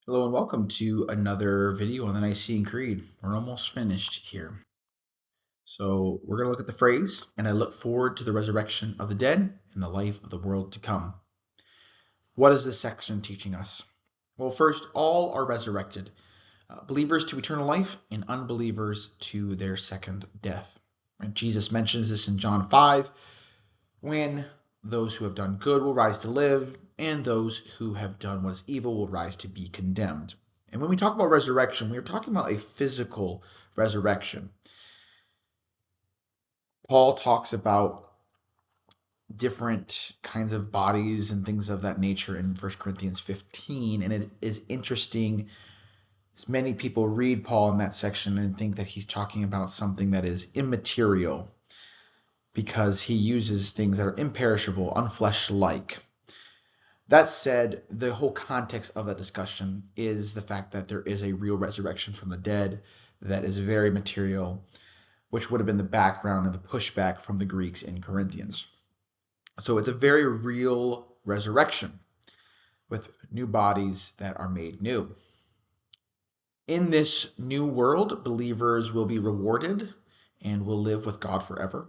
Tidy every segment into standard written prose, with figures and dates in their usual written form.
Hello and welcome to another video on the Nicene Creed. We're almost finished here. So we're going to look at the phrase, and I look forward to the resurrection of the dead and the life of the world to come. What is this section teaching us? Well, first, all are resurrected, believers to eternal life and unbelievers to their second death. And Jesus mentions this in John 5, when those who have done good will rise to live, and those who have done what is evil will rise to be condemned. And when we talk about resurrection, we are talking about a physical resurrection. Paul talks about different kinds of bodies and things of that nature in 1 Corinthians 15, and it is interesting as many people read Paul in that section and think that he's talking about something that is immaterial because he uses things that are imperishable, unflesh-like. That said, the whole context of that discussion is the fact that there is a real resurrection from the dead that is very material, which would have been the background and the pushback from the Greeks in Corinthians. So it's a very real resurrection with new bodies that are made new. In this new world, believers will be rewarded and will live with God forever.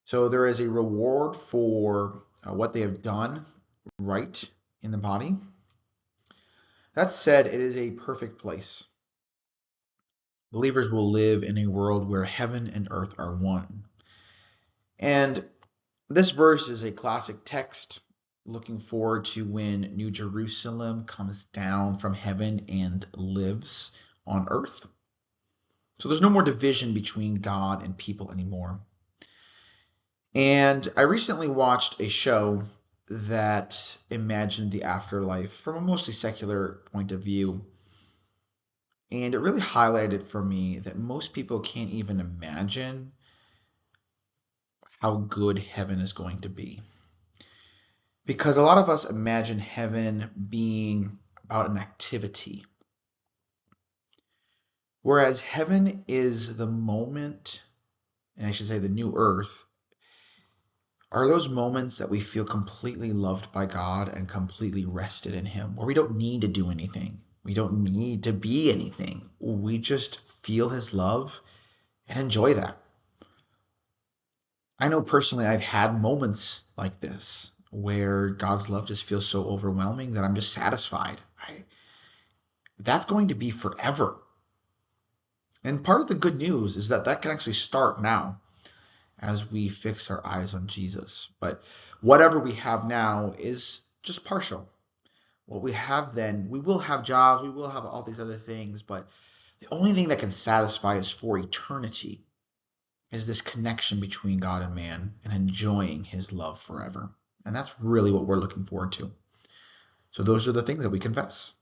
So there is a reward for what they have done right in the body. That said, it is a perfect place. Believers will live in a world where heaven and earth are one. And this verse is a classic text looking forward to when New Jerusalem comes down from heaven and lives on earth. So there's no more division between God and people anymore. And I recently watched a show that imagined the afterlife from a mostly secular point of view. And it really highlighted for me that most people can't even imagine how good heaven is going to be. Because a lot of us imagine heaven being about an activity, whereas heaven is the moment, and I should say the new earth, are those moments that we feel completely loved by God and completely rested in Him, where we don't need to do anything. We don't need to be anything. We just feel His love and enjoy that. I know personally I've had moments like this where God's love just feels so overwhelming that I'm just satisfied. That's going to be forever. And part of the good news is that that can actually start now as we fix our eyes on Jesus. But whatever we have now is just partial. What we have then, we will have jobs, we will have all these other things, but the only thing that can satisfy us for eternity is this connection between God and man and enjoying His love forever. And that's really what we're looking forward to. So those are the things that we confess.